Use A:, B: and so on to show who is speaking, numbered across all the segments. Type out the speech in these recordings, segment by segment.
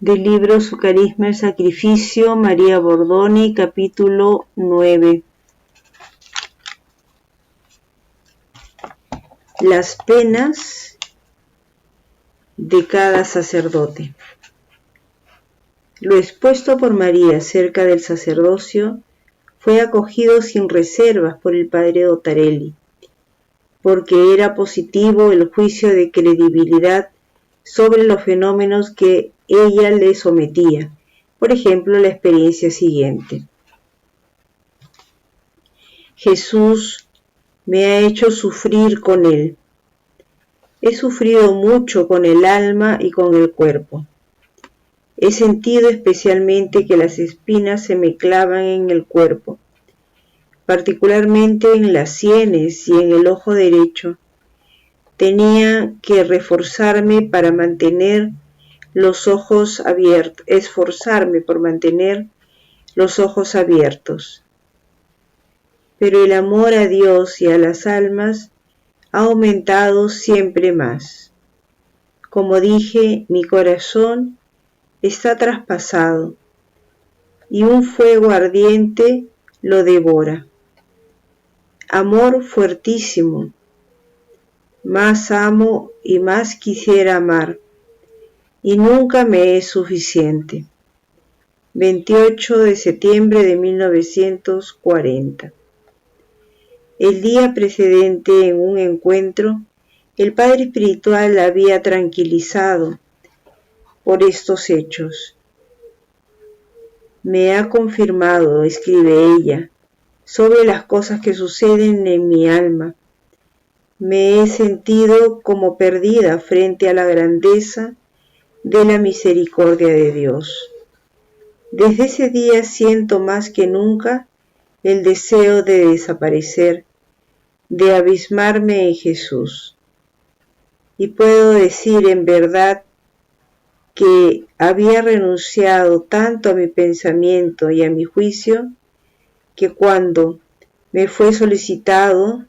A: Del libro Su carisma el sacrificio, María Bordoni, capítulo 9. Las penas de cada sacerdote. Lo expuesto por María acerca del sacerdocio fue acogido sin reservas por el padre Ottarelli, porque era positivo el juicio de credibilidad sobre los fenómenos que ella le sometía. Por ejemplo, la experiencia siguiente. Jesús me ha hecho sufrir con él. He sufrido mucho con el alma y con el cuerpo. He sentido especialmente que las espinas se me clavan en el cuerpo, particularmente en las sienes y en el ojo derecho. Tenía que reforzarme para mantener los ojos abiertos, esforzarme por mantener los ojos abiertos. Pero el amor a Dios y a las almas ha aumentado siempre más. Como dije, mi corazón está traspasado y un fuego ardiente lo devora. Amor fuertísimo. Más amo y más quisiera amar, y nunca me es suficiente. 28 de septiembre de 1940. El día precedente, en un encuentro, el padre espiritual la había tranquilizado por estos hechos. Me ha confirmado, escribe ella, sobre las cosas que suceden en mi alma. Me he sentido como perdida frente a la grandeza de la misericordia de Dios. Desde ese día siento más que nunca el deseo de desaparecer, de abismarme en Jesús. Y puedo decir en verdad que había renunciado tanto a mi pensamiento y a mi juicio, que cuando me fue solicitado,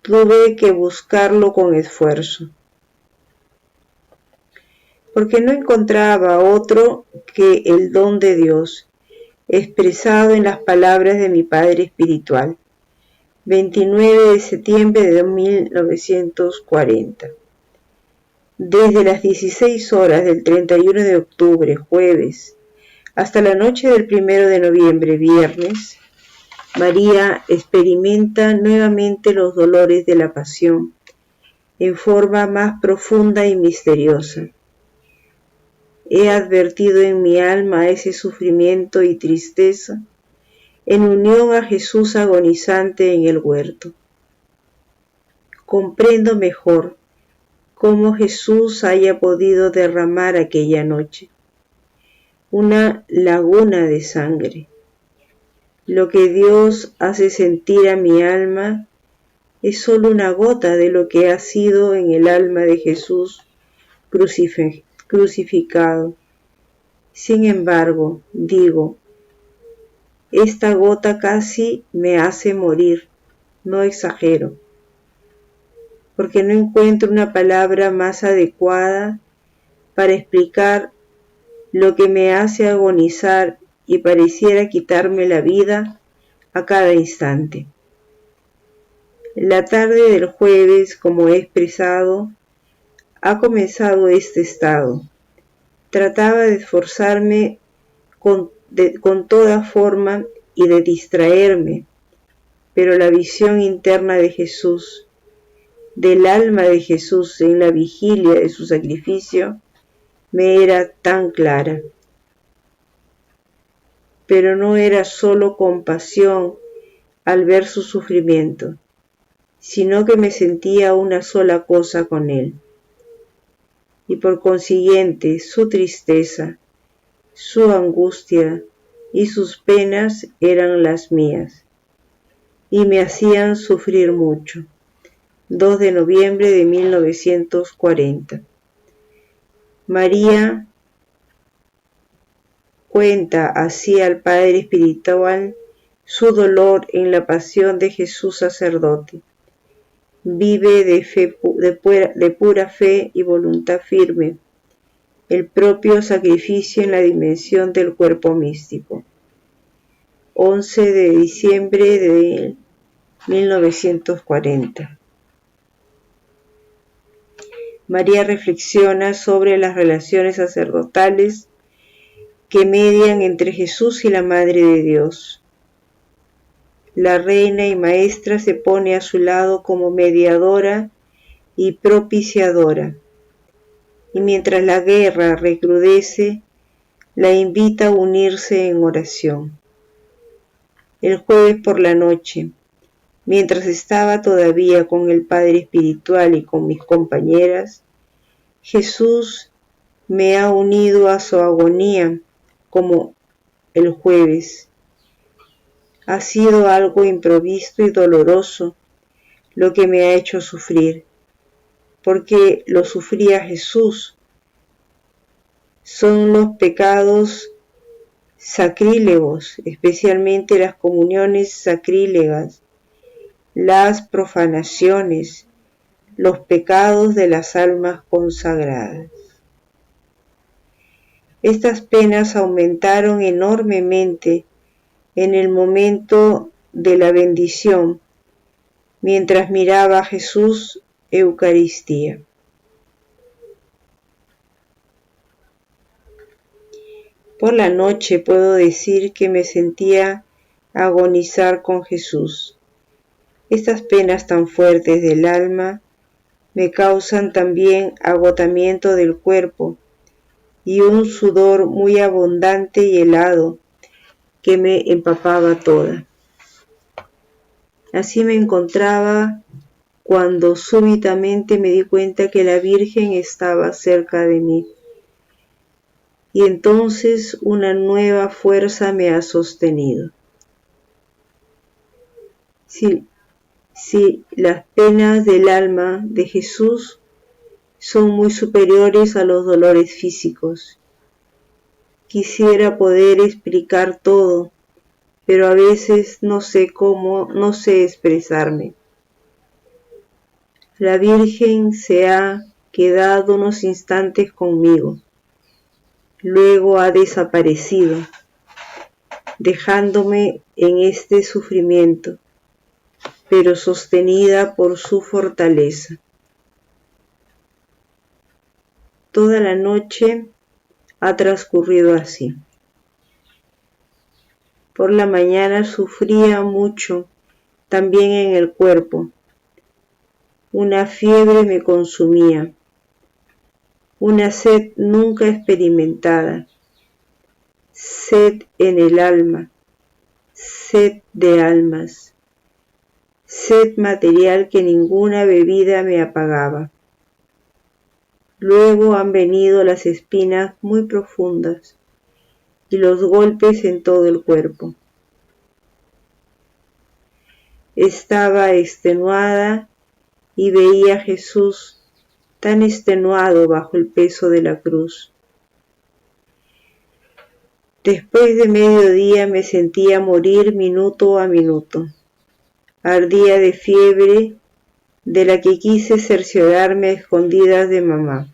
A: tuve que buscarlo con esfuerzo, porque no encontraba otro que el don de Dios, expresado en las palabras de mi padre espiritual. 29 de septiembre de 1940. Desde las 16 horas del 31 de octubre, jueves, hasta la noche del 1 de noviembre, viernes, María experimenta nuevamente los dolores de la pasión en forma más profunda y misteriosa. He advertido en mi alma ese sufrimiento y tristeza en unión a Jesús agonizante en el huerto. Comprendo mejor cómo Jesús haya podido derramar aquella noche una laguna de sangre. Lo que Dios hace sentir a mi alma es solo una gota de lo que ha sido en el alma de Jesús crucificado. Sin embargo, digo, esta gota casi me hace morir, no exagero, porque no encuentro una palabra más adecuada para explicar lo que me hace agonizar y pareciera quitarme la vida a cada instante. La tarde del jueves, como he expresado, ha comenzado este estado. Trataba de esforzarme con toda forma y de distraerme, pero la visión interna de Jesús, del alma de Jesús en la vigilia de su sacrificio, me era tan clara. Pero no era solo compasión al ver su sufrimiento, sino que me sentía una sola cosa con él. Y por consiguiente su tristeza, su angustia y sus penas eran las mías, y me hacían sufrir mucho. 2 de noviembre de 1940. María cuenta así al Padre Espiritual su dolor en la pasión de Jesús sacerdote. Vive de pura fe y voluntad firme, el propio sacrificio en la dimensión del cuerpo místico. 11 de diciembre de 1940. María reflexiona sobre las relaciones sacerdotales que median entre Jesús y la Madre de Dios. La reina y maestra se pone a su lado como mediadora y propiciadora, y mientras la guerra recrudece, la invita a unirse en oración. El jueves por la noche, mientras estaba todavía con el Padre Espiritual y con mis compañeras, Jesús me ha unido a su agonía como el jueves. Ha sido algo improvisto y doloroso lo que me ha hecho sufrir, porque lo sufría Jesús. Son los pecados sacrílegos, especialmente las comuniones sacrílegas, las profanaciones, los pecados de las almas consagradas. Estas penas aumentaron enormemente en el momento de la bendición, mientras miraba a Jesús Eucaristía. Por la noche puedo decir que me sentía agonizar con Jesús. Estas penas tan fuertes del alma me causan también agotamiento del cuerpo y un sudor muy abundante y helado que me empapaba toda. Así me encontraba cuando súbitamente me di cuenta que la Virgen estaba cerca de mí. Y entonces una nueva fuerza me ha sostenido. Si las penas del alma de Jesús son muy superiores a los dolores físicos. Quisiera poder explicar todo, pero a veces no sé cómo, no sé expresarme. La Virgen se ha quedado unos instantes conmigo, luego ha desaparecido, dejándome en este sufrimiento, pero sostenida por su fortaleza. Toda la noche ha transcurrido así. Por la mañana sufría mucho, también en el cuerpo. Una fiebre me consumía, una sed nunca experimentada, sed en el alma, sed de almas, sed material que ninguna bebida me apagaba. Luego han venido las espinas muy profundas y los golpes en todo el cuerpo. Estaba extenuada y veía a Jesús tan extenuado bajo el peso de la cruz. Después de mediodía me sentía morir minuto a minuto. Ardía de fiebre de la que quise cerciorarme a escondidas de mamá.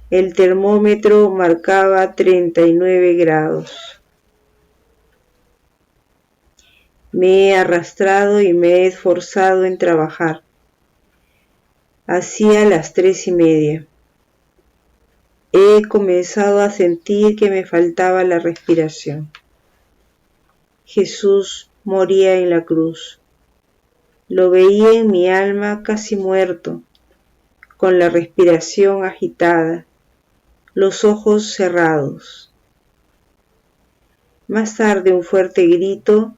A: El termómetro marcaba 39 grados. Me he arrastrado y me he esforzado en trabajar. Hacía las 3:30. He comenzado a sentir que me faltaba la respiración. Jesús moría en la cruz. Lo veía en mi alma casi muerto, con la respiración agitada, los ojos cerrados. Más tarde un fuerte grito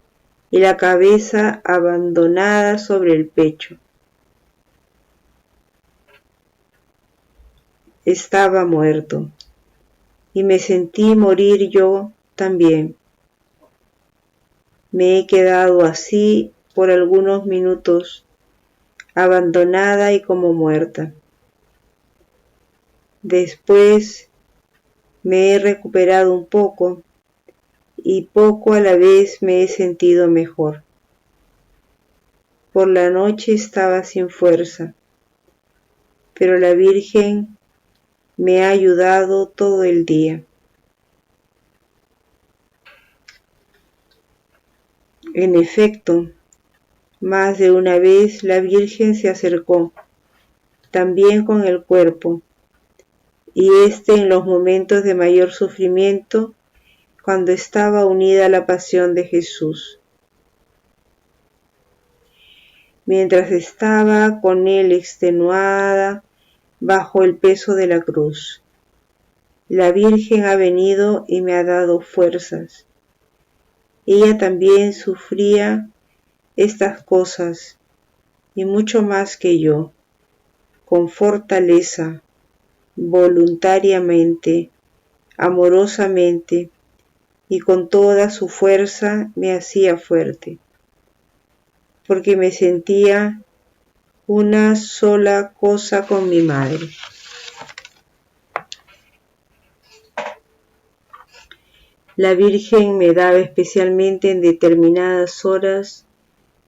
A: y la cabeza abandonada sobre el pecho. Estaba muerto y me sentí morir yo también. Me he quedado así por algunos minutos, abandonada y como muerta. Después me he recuperado un poco y poco a la vez me he sentido mejor. Por la noche estaba sin fuerza, pero la Virgen me ha ayudado todo el día. En efecto, más de una vez la Virgen se acercó, también con el cuerpo, y en los momentos de mayor sufrimiento, cuando estaba unida a la pasión de Jesús. Mientras estaba con él extenuada bajo el peso de la cruz, la Virgen ha venido y me ha dado fuerzas. Ella también sufría estas cosas y mucho más que yo, con fortaleza, voluntariamente, amorosamente, y con toda su fuerza me hacía fuerte, porque me sentía una sola cosa con mi madre. La Virgen me daba especialmente en determinadas horas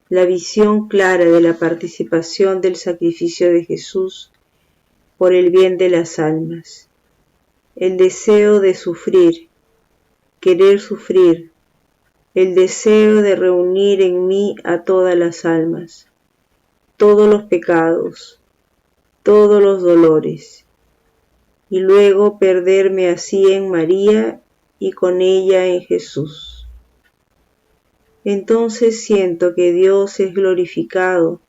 A: la visión clara de la participación del sacrificio de Jesús por el bien de las almas, el deseo de sufrir, querer sufrir, el deseo de reunir en mí a todas las almas, todos los pecados, todos los dolores, y luego perderme así en María y con ella en Jesús. Entonces siento que Dios es glorificado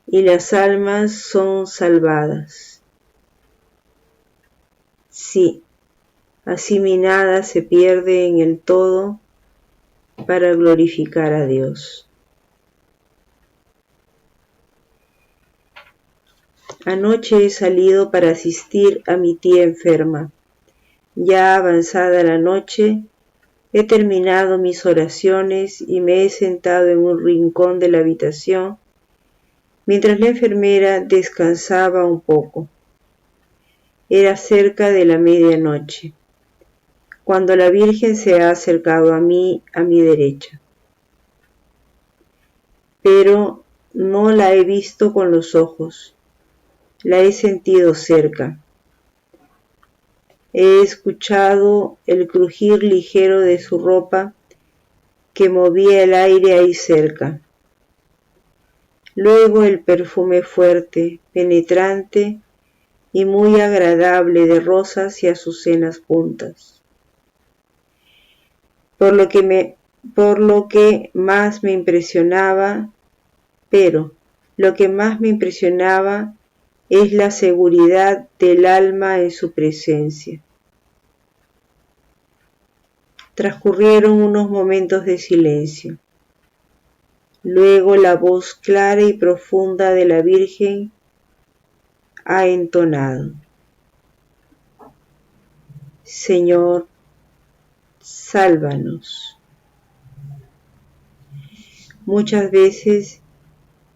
A: y las almas son salvadas. Sí, así mi nada se pierde en el todo para glorificar a Dios. Anoche he salido para asistir a mi tía enferma. Ya avanzada la noche, he terminado mis oraciones y me he sentado en un rincón de la habitación mientras la enfermera descansaba un poco. Era cerca de la medianoche, cuando la Virgen se ha acercado a mí, a mi derecha. Pero no la he visto con los ojos, la he sentido cerca. He escuchado el crujir ligero de su ropa que movía el aire ahí cerca. Luego el perfume fuerte, penetrante y muy agradable de rosas y azucenas juntas. Por lo que más me impresionaba, lo que más me impresionaba es la seguridad del alma en su presencia. Transcurrieron unos momentos de silencio. Luego la voz clara y profunda de la Virgen ha entonado: Señor, sálvanos. Muchas veces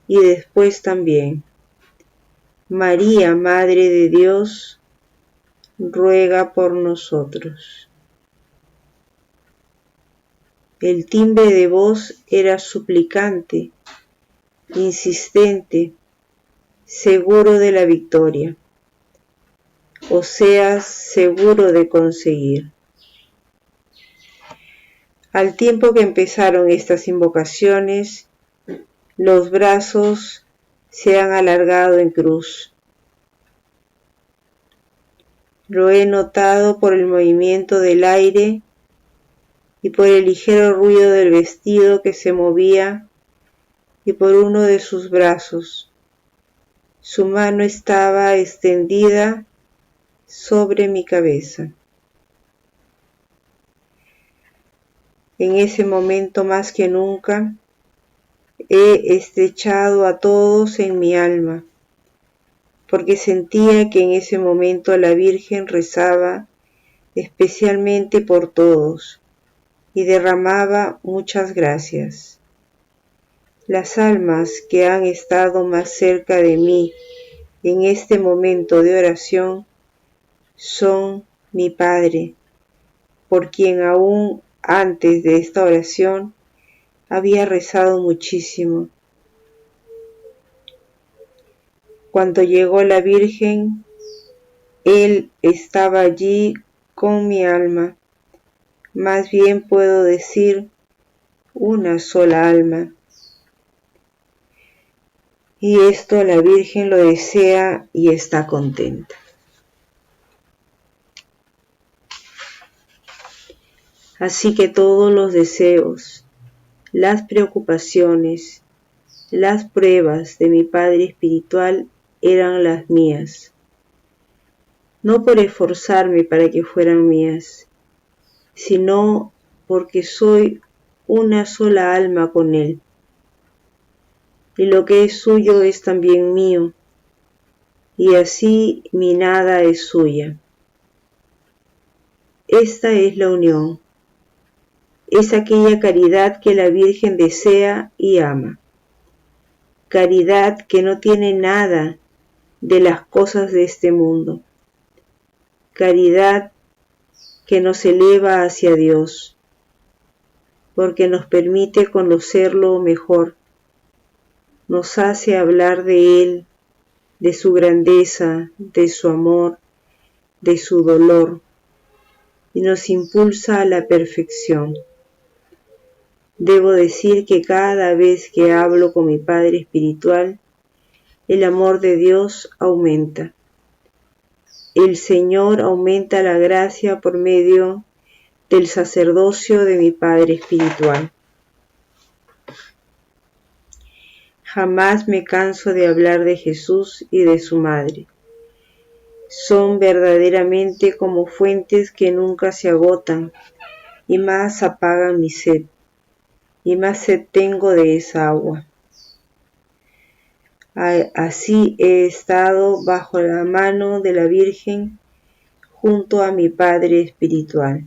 A: y después también: María, Madre de Dios, ruega por nosotros. El timbre de voz era suplicante, insistente, seguro de la victoria, o sea, seguro de conseguir. Al tiempo que empezaron estas invocaciones, los brazos se han alargado en cruz. Lo he notado por el movimiento del aire y por el ligero ruido del vestido que se movía y por uno de sus brazos. Su mano estaba extendida sobre mi cabeza. En ese momento más que nunca, he estrechado a todos en mi alma, porque sentía que en ese momento la Virgen rezaba especialmente por todos y derramaba muchas gracias. Las almas que han estado más cerca de mí en este momento de oración son mi Padre, por quien aún antes de esta oración había rezado muchísimo. Cuando llegó la Virgen, Él estaba allí con mi alma, más bien puedo decir una sola alma. Y esto la Virgen lo desea y está contenta. Así que todos los deseos, las preocupaciones, las pruebas de mi Padre espiritual eran las mías, no por esforzarme para que fueran mías, sino porque soy una sola alma con Él, y lo que es suyo es también mío, y así mi nada es suya. Esta es la unión, es aquella caridad que la Virgen desea y ama, caridad que no tiene nada de las cosas de este mundo, caridad que nos eleva hacia Dios, porque nos permite conocerlo mejor, nos hace hablar de Él, de su grandeza, de su amor, de su dolor, y nos impulsa a la perfección. Debo decir que cada vez que hablo con mi Padre espiritual, el amor de Dios aumenta. El Señor aumenta la gracia por medio del sacerdocio de mi Padre espiritual. Jamás me canso de hablar de Jesús y de su Madre. Son verdaderamente como fuentes que nunca se agotan y más apagan mi sed, y más sed tengo de esa agua. Así he estado bajo la mano de la Virgen junto a mi Padre espiritual.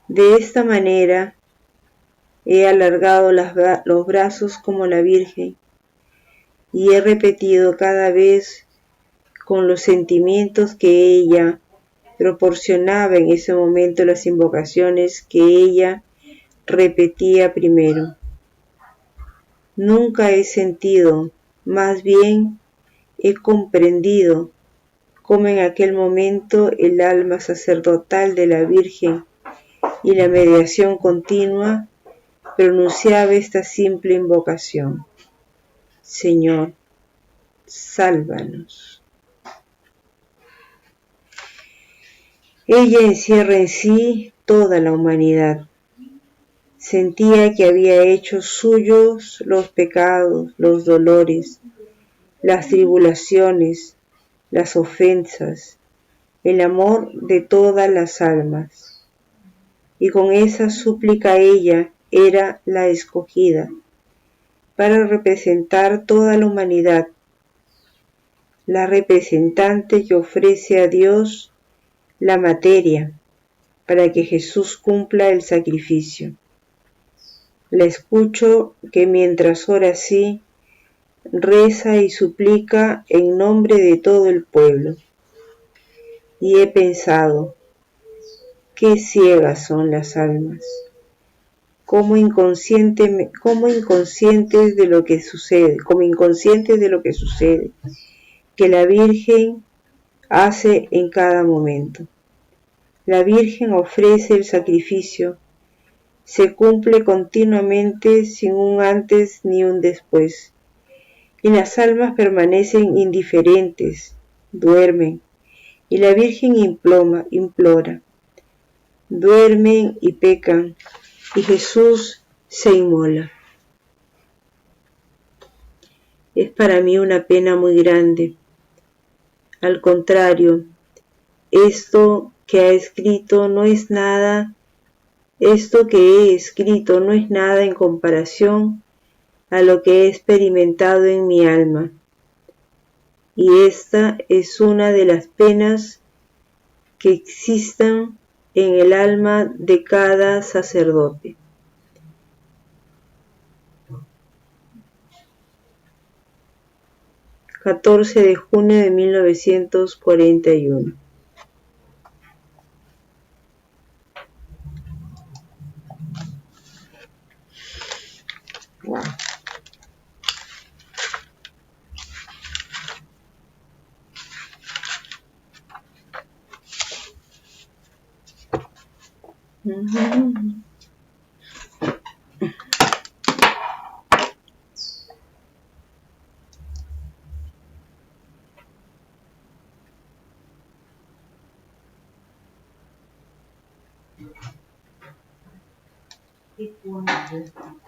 A: De esta manera he alargado los brazos como la Virgen y he repetido cada vez con los sentimientos que ella proporcionaba en ese momento las invocaciones que ella repetía primero. Nunca he sentido, más bien he comprendido cómo en aquel momento el alma sacerdotal de la Virgen y la mediación continua pronunciaba esta simple invocación: Señor, sálvanos. Ella encierra en sí toda la humanidad. Sentía que había hecho suyos los pecados, los dolores, las tribulaciones, las ofensas, el amor de todas las almas. Y con esa súplica ella era la escogida para representar toda la humanidad, la representante que ofrece a Dios la materia para que Jesús cumpla el sacrificio. La escucho que mientras ora así, reza y suplica en nombre de todo el pueblo. Y he pensado, qué ciegas son las almas, como inconscientes de lo que sucede, que la Virgen hace en cada momento. La Virgen ofrece el sacrificio, se cumple continuamente sin un antes ni un después, y las almas permanecen indiferentes, duermen, y la Virgen implora, duermen y pecan, y Jesús se inmola. Es para mí una pena muy grande. Al contrario, esto que he escrito no es nada en comparación a lo que he experimentado en mi alma. Y esta es una de las penas que existan en el alma de cada sacerdote. (14 de junio de 1941)
B: Qué bonito.